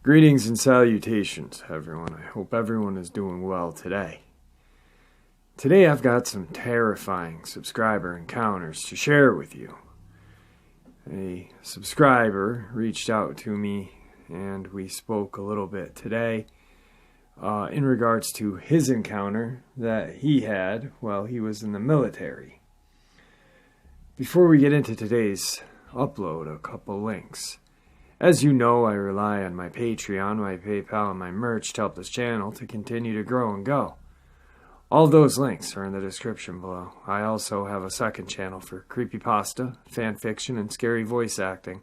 Greetings and salutations, everyone. I hope everyone is doing well today. Today I've got some terrifying subscriber encounters to share with you. A subscriber reached out to me and we spoke a little bit today in regards to his encounter that he had while he was in the military. Before we get into today's upload, a couple links. As you know, I rely on my Patreon, my PayPal, and my merch to help this channel to continue to grow and go. All those links are in the description below. I also have a second channel for creepypasta, fanfiction, and scary voice acting.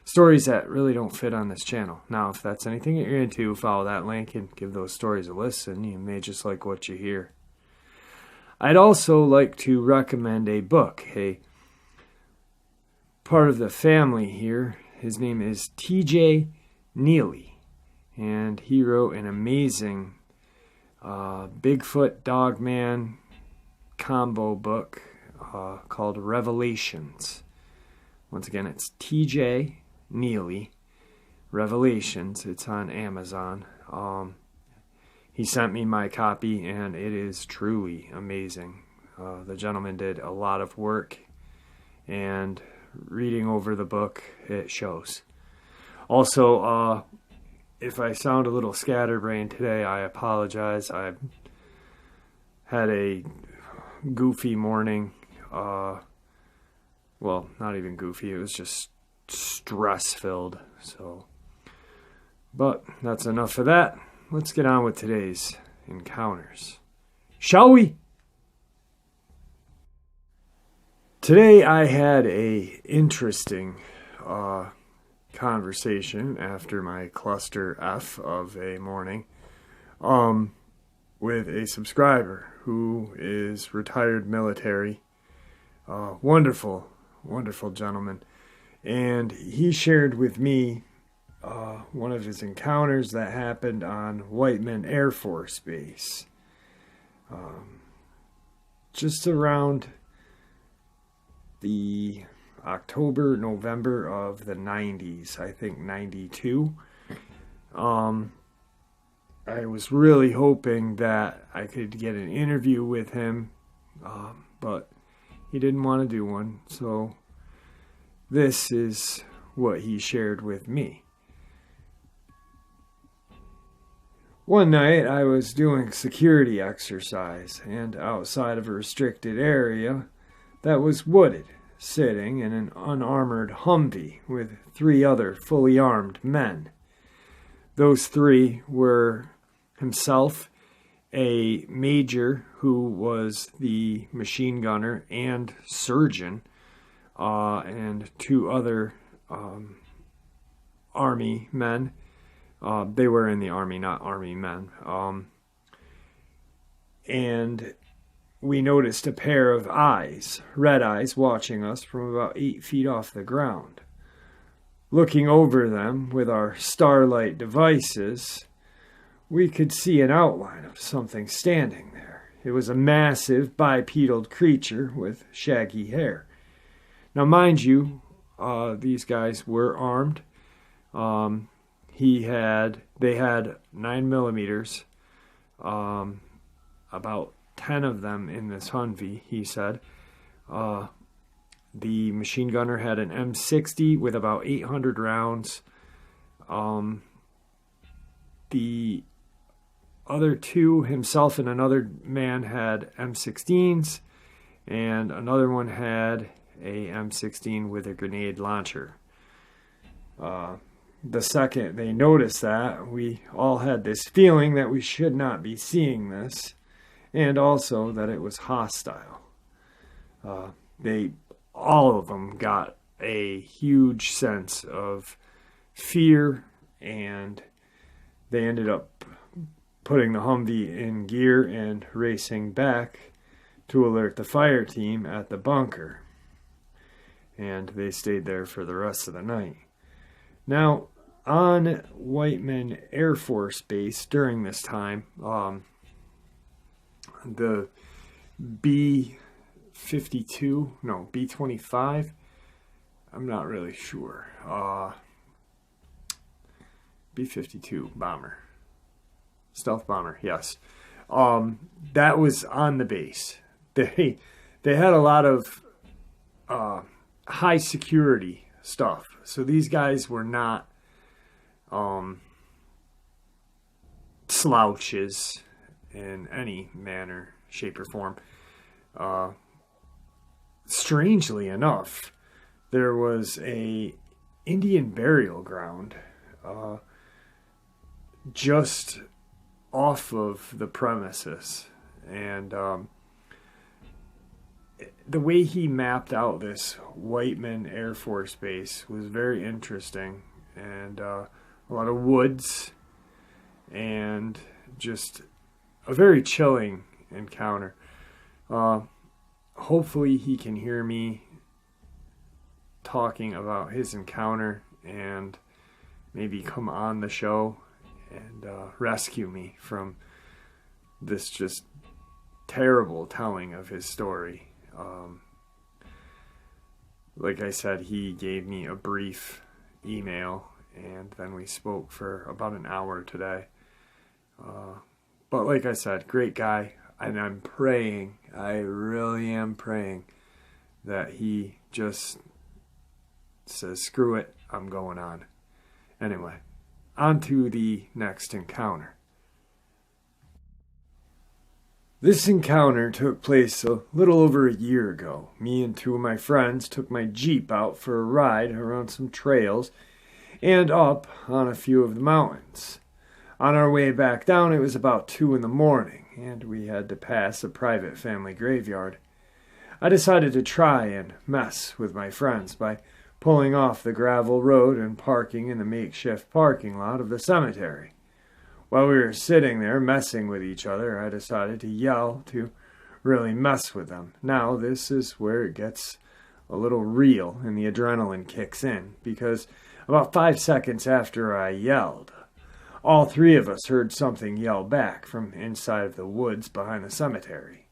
Stories that really don't fit on this channel. Now, if that's anything that you're into, follow that link and give those stories a listen. You may just like what you hear. I'd also like to recommend a book. A part of the family here. His name is T.J. Neely, and he wrote an amazing Bigfoot Dogman combo book called Revelations. Once again, it's T.J. Neely, Revelations. It's on Amazon. He sent me my copy, and it is truly amazing. The gentleman did a lot of work, and reading over the book, it shows. Also, if I sound a little scatterbrained today, I apologize. I've had a goofy morning. Well, not even goofy. It was just stress-filled. But that's enough of that. Let's get on with today's encounters. Shall we? Today I had a interesting conversation after my cluster F of a morning with a subscriber who is retired military. Wonderful gentleman. And he shared with me one of his encounters that happened on Whiteman Air Force Base. Just around the October, November of the 90s, I think 92. I was really hoping that I could get an interview with him, but he didn't want to do one, so this is what he shared with me. One night I was doing security exercise, and outside of a restricted area that was wooded, sitting in an unarmored Humvee with 3 other fully armed men. Those 3 were himself, a major who was the machine gunner and surgeon, and 2 other Army men. They were in the Army, not Army men. And we noticed a pair of eyes, red eyes, watching us from about 8 feet off the ground. Looking over them with our starlight devices, we could see an outline of something standing there. It was a massive bipedal creature with shaggy hair. Now, mind you, these guys were armed. They had 9mm, about 10 of them in this Humvee, he said. The machine gunner had an M60 with about 800 rounds. The other 2, himself and another man, had M16s, and another one had a M16 with a grenade launcher. The second they noticed that, we all had this feeling that we should not be seeing this, and also that it was hostile. All of them got a huge sense of fear, and they ended up putting the Humvee in gear and racing back to alert the fire team at the bunker. And they stayed there for the rest of the night. Now, on Whiteman Air Force Base during this time, the B B-52, no, B-25. I'm not really sure. B-52 bomber. Stealth bomber, yes. That was on the base. They had a lot of high security stuff. So these guys were not slouches in any manner, shape, or form. Strangely enough, there was a Indian burial ground just off of the premises, and the way he mapped out this Whiteman Air Force Base was very interesting, and a lot of woods, and just a very chilling encounter. Hopefully he can hear me talking about his encounter and maybe come on the show and rescue me from this just terrible telling of his story. Like I said, he gave me a brief email, and then we spoke for about an hour today. But like I said, great guy, and I'm praying, I really am praying that he just says, screw it, I'm going on. Anyway, on to the next encounter. This encounter took place a little over a year ago. Me and two of my friends took my Jeep out for a ride around some trails and up on a few of the mountains. On our way back down, it was about 2 a.m, and we had to pass a private family graveyard. I decided to try and mess with my friends by pulling off the gravel road and parking in the makeshift parking lot of the cemetery. While we were sitting there messing with each other, I decided to yell to really mess with them. Now, this is where it gets a little real and the adrenaline kicks in, because about 5 seconds after I yelled, all three of us heard something yell back from inside of the woods behind the cemetery.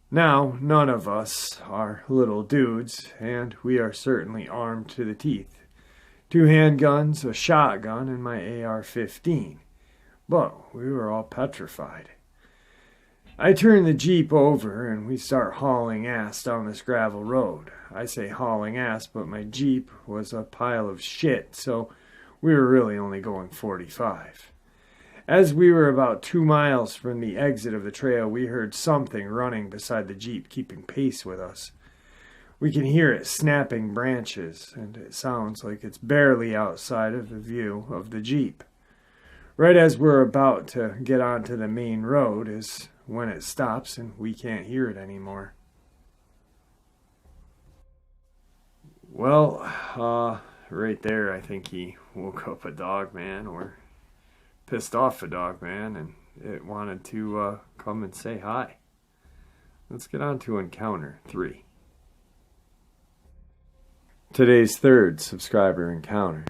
Now, none of us are little dudes, and we are certainly armed to the teeth. 2 handguns, a shotgun, and my AR-15. But we were all petrified. I turn the Jeep over, and we start hauling ass down this gravel road. I say hauling ass, but my Jeep was a pile of shit, so we were really only going 45. As we were about 2 miles from the exit of the trail, we heard something running beside the Jeep, keeping pace with us. We can hear it snapping branches, and it sounds like it's barely outside of the view of the Jeep. Right as we're about to get onto the main road is when it stops and we can't hear it anymore. Well, right there, I think he woke up a Dogman, or pissed off a Dogman, and it wanted to come and say hi. Let's get on to encounter 3. Today's third subscriber encounter.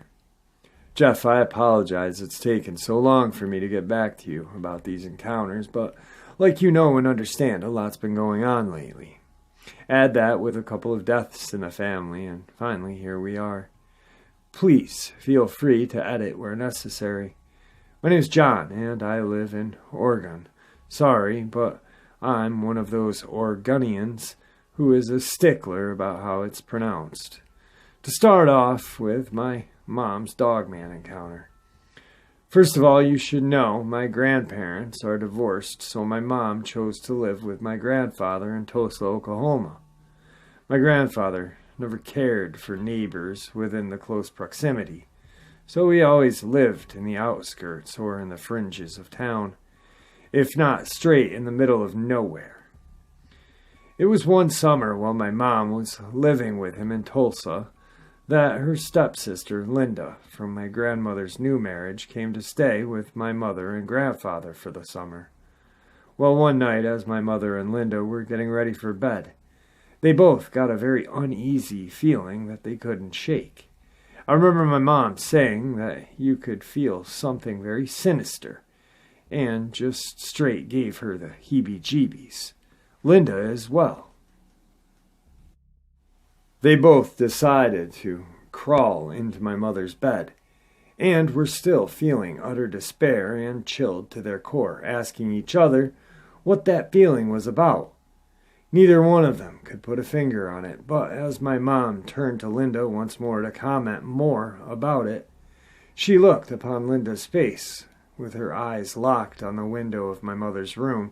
Jeff, I apologize it's taken so long for me to get back to you about these encounters, but like you know and understand, a lot's been going on lately. Add that with a couple of deaths in the family, and finally here we are. Please feel free to edit where necessary. My name is John, and I live in Oregon. Sorry, but I'm one of those Oregonians who is a stickler about how it's pronounced. To start off with my mom's Dogman encounter. First of all, you should know my grandparents are divorced, so my mom chose to live with my grandfather in Tulsa, Oklahoma. My grandfather never cared for neighbors within the close proximity, so we always lived in the outskirts or in the fringes of town, if not straight in the middle of nowhere. It was one summer while my mom was living with him in Tulsa that her stepsister, Linda, from my grandmother's new marriage, came to stay with my mother and grandfather for the summer. Well, one night, as my mother and Linda were getting ready for bed, they both got a very uneasy feeling that they couldn't shake. I remember my mom saying that you could feel something very sinister, and just straight gave her the heebie-jeebies. Linda as well. They both decided to crawl into my mother's bed, and were still feeling utter despair and chilled to their core, asking each other what that feeling was about. Neither one of them could put a finger on it, but as my mom turned to Linda once more to comment more about it, she looked upon Linda's face, with her eyes locked on the window of my mother's room,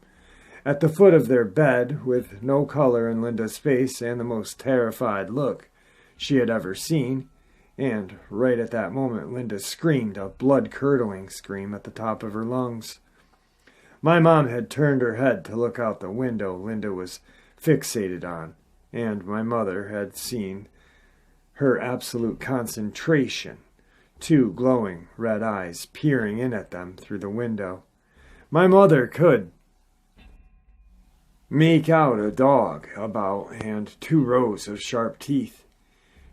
at the foot of their bed, with no color in Linda's face and the most terrified look she had ever seen, and right at that moment Linda screamed a blood-curdling scream at the top of her lungs. My mom had turned her head to look out the window Linda was fixated on, and my mother had seen her absolute concentration, two glowing red eyes peering in at them through the window. My mother could make out a dog about and two rows of sharp teeth.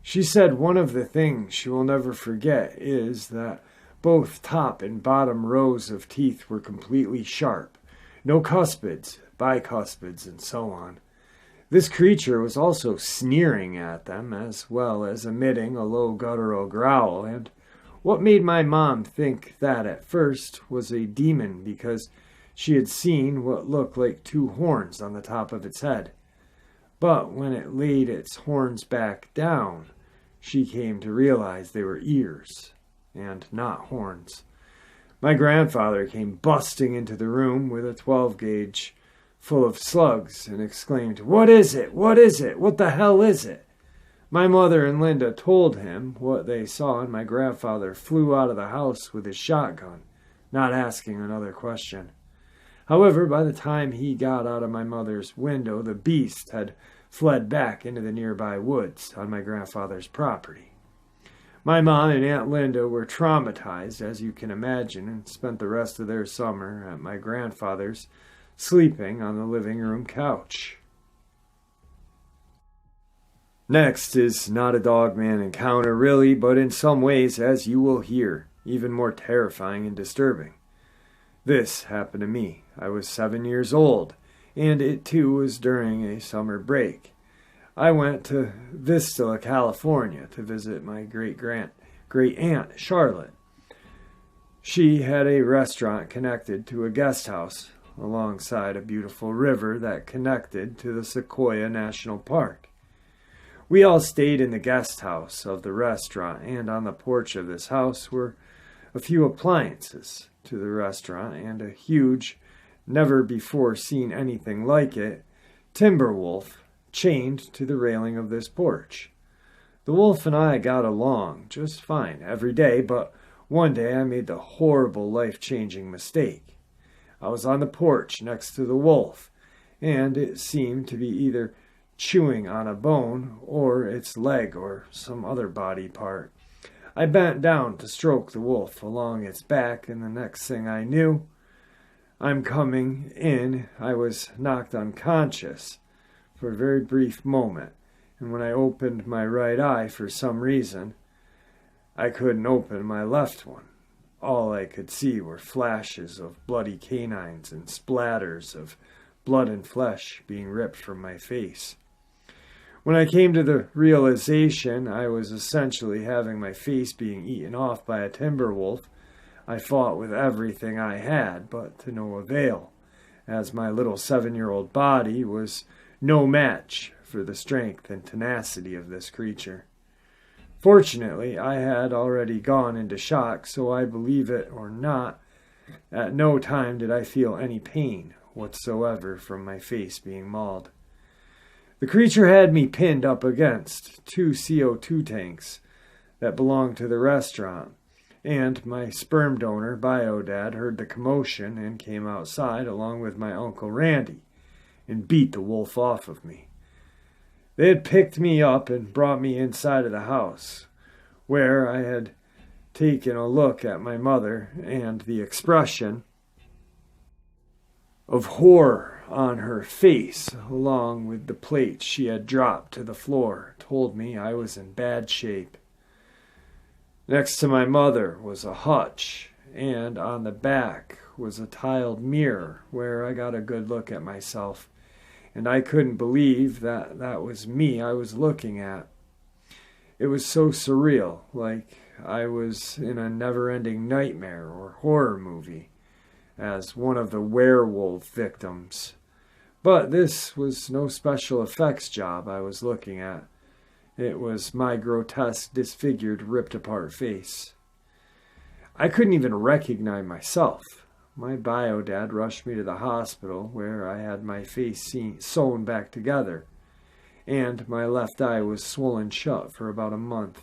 She said one of the things she will never forget is that both top and bottom rows of teeth were completely sharp, no cuspids, bicuspids, and so on. This creature was also sneering at them, as well as emitting a low guttural growl, and what made my mom think that at first was a demon because she had seen what looked like two horns on the top of its head. But when it laid its horns back down, she came to realize they were ears, and not horns. My grandfather came busting into the room with a 12-gauge full of slugs and exclaimed, "What is it? What is it? What the hell is it?" My mother and Linda told him what they saw, and my grandfather flew out of the house with his shotgun, not asking another question. However, by the time he got out of my mother's window, the beast had fled back into the nearby woods on my grandfather's property. My mom and Aunt Linda were traumatized, as you can imagine, and spent the rest of their summer at my grandfather's, sleeping on the living room couch. Next is not a Dogman encounter really, but in some ways, as you will hear, even more terrifying and disturbing. This happened to me. I was 7 years old, and it too was during a summer break. I went to Vista, California to visit my great-aunt, Charlotte. She had a restaurant connected to a guest house alongside a beautiful river that connected to the Sequoia National Park. We all stayed in the guest house of the restaurant, and on the porch of this house were a few appliances to the restaurant and a huge, never before seen anything like it, timber wolf chained to the railing of this porch. The wolf and I got along just fine every day, but one day I made the horrible, life-changing mistake. I was on the porch next to the wolf, and it seemed to be either chewing on a bone or its leg or some other body part. I bent down to stroke the wolf along its back, and the next thing I knew, I'm coming in, I was knocked unconscious for a very brief moment, and when I opened my right eye for some reason, I couldn't open my left one. All I could see were flashes of bloody canines and splatters of blood and flesh being ripped from my face. When I came to the realization I was essentially having my face being eaten off by a timber wolf, I fought with everything I had, but to no avail, as my little 7-year-old body was no match for the strength and tenacity of this creature. Fortunately, I had already gone into shock, so I believe it or not, at no time did I feel any pain whatsoever from my face being mauled. The creature had me pinned up against 2 CO2 tanks that belonged to the restaurant, and my sperm donor, Biodad, heard the commotion and came outside along with my Uncle Randy and beat the wolf off of me. They had picked me up and brought me inside of the house, where I had taken a look at my mother, and the expression of horror on her face, along with the plate she had dropped to the floor, told me I was in bad shape. Next to my mother was a hutch, and on the back was a tiled mirror where I got a good look at myself, and I couldn't believe that that was me I was looking at. It was so surreal, like I was in a never-ending nightmare or horror movie as one of the werewolf victims. But this was no special effects job I was looking at. It was my grotesque, disfigured, ripped-apart face. I couldn't even recognize myself. My bio dad rushed me to the hospital where I had my face sewn back together, and my left eye was swollen shut for about a month.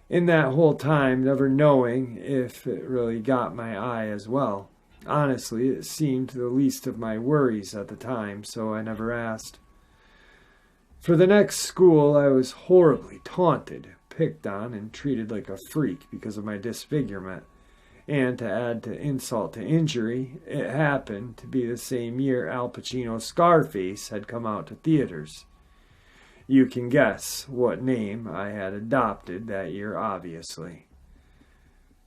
In that whole time, never knowing if it really got my eye as well. Honestly, it seemed the least of my worries at the time, so I never asked. For the next school, I was horribly taunted, picked on, and treated like a freak because of my disfigurement. And to add to insult to injury, it happened to be the same year Al Pacino's Scarface had come out to theaters. You can guess what name I had adopted that year, obviously.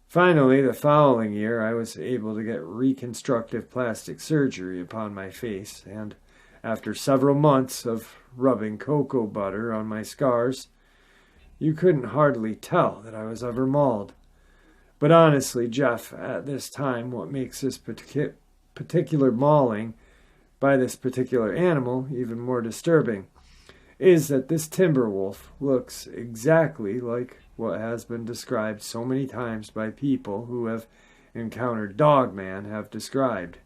Finally, the following year, I was able to get reconstructive plastic surgery upon my face, and after several months of rubbing cocoa butter on my scars, you couldn't hardly tell that I was ever mauled. But honestly, Jeff, at this time, what makes this particular mauling by this particular animal even more disturbing is that this timber wolf looks exactly like what has been described so many times by people who have encountered Dogman have described.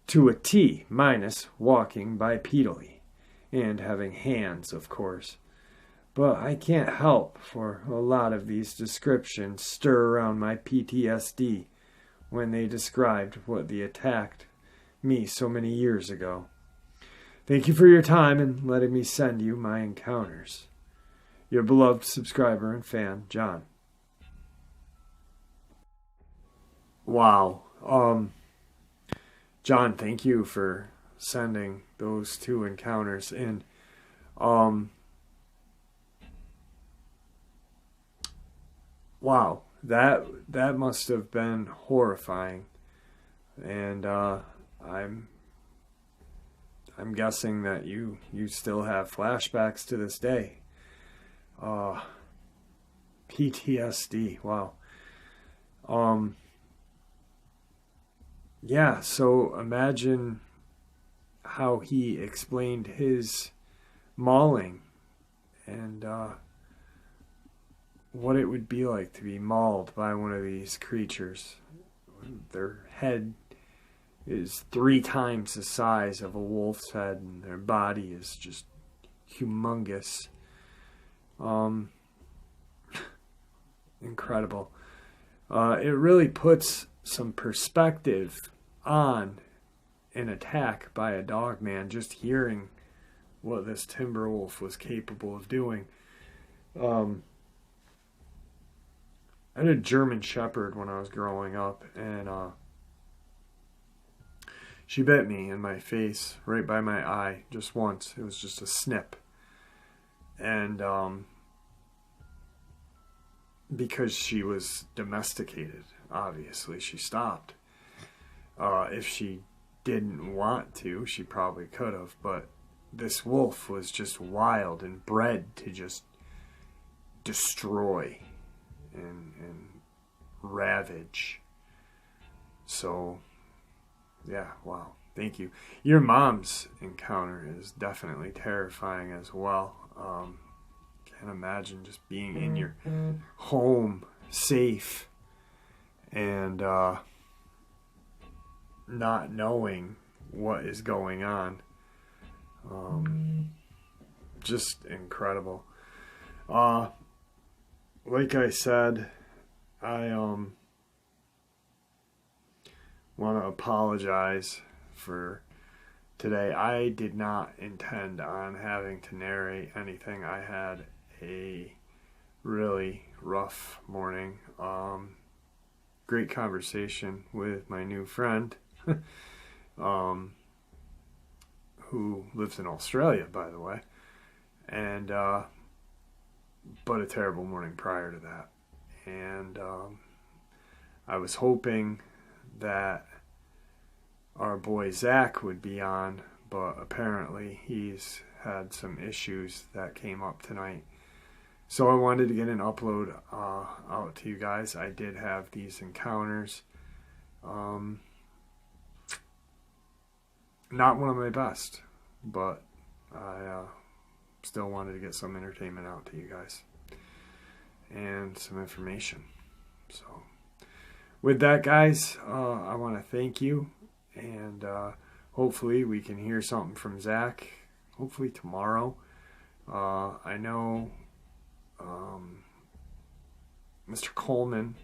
To a T, minus walking bipedally, and having hands, of course. But I can't help for a lot of these descriptions stir around my PTSD when they described what they attacked me so many years ago. Thank you for your time and letting me send you my encounters. Your beloved subscriber and fan, John. Wow. John, thank you for sending those two encounters in. Wow, that must have been horrifying. And I'm guessing that you still have flashbacks to this day. PTSD, wow. Yeah, so imagine how he explained his mauling and what it would be like to be mauled by one of these creatures. Their head is 3 times the size of a wolf's head, and their body is just humongous. Incredible. It really puts some perspective on an attack by a dogman, just hearing what this timber wolf was capable of doing. I had a German Shepherd when I was growing up, and she bit me in my face, right by my eye, just once. It was just a snip. And because she was domesticated, obviously, she stopped. If she didn't want to, she probably could have, but this wolf was just wild and bred to just destroy and ravage. So, yeah, wow. Thank you. Your mom's encounter is definitely terrifying as well. Can't imagine just being in your home, safe, and not knowing what is going on. Just incredible. Like I said, I want to apologize for today. I did not intend on having to narrate anything. I had a really rough morning. Great conversation with my new friend, who lives in Australia, by the way, and but a terrible morning prior to that. And I was hoping that our boy Zach would be on, but apparently he's had some issues that came up tonight. So I wanted to get an upload out to you guys. I did have these encounters. Not one of my best, but I still wanted to get some entertainment out to you guys and some information. So with that, guys, I want to thank you, and hopefully we can hear something from Zach, hopefully tomorrow. I know Mr. Coleman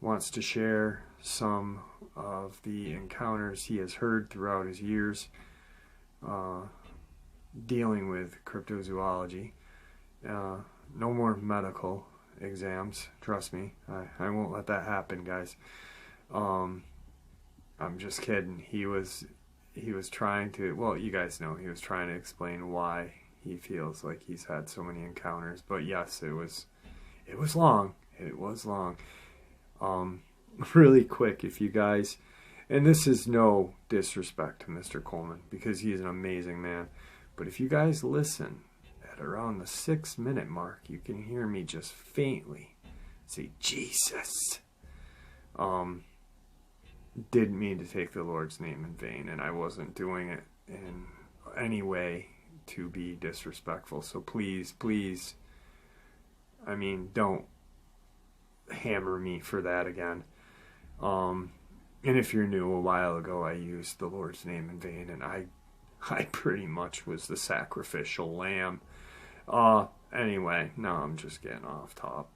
wants to share some of the encounters he has heard throughout his years dealing with cryptozoology. No more medical exams, trust me. I won't let that happen, guys. I'm just kidding. He was trying to, well, you guys know, he was trying to explain why he feels like he's had so many encounters. But yes, it was long. It was long. Really quick, if you guys, and this is no disrespect to Mr. Coleman, because he is an amazing man, but if you guys listen at around the 6-minute mark, you can hear me just faintly say Jesus. Didn't mean to take the Lord's name in vain, and I wasn't doing it in any way to be disrespectful. So please, I mean, don't hammer me for that again. And if you're new, a while ago I used the Lord's name in vain, and I pretty much was the sacrificial lamb. Anyway, now I'm just getting off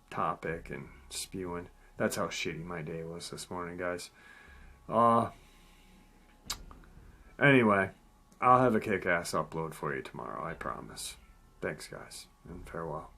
topic and spewing. That's how shitty my day was this morning, guys. Anyway, I'll have a kick-ass upload for you tomorrow, I promise. Thanks, guys, and farewell.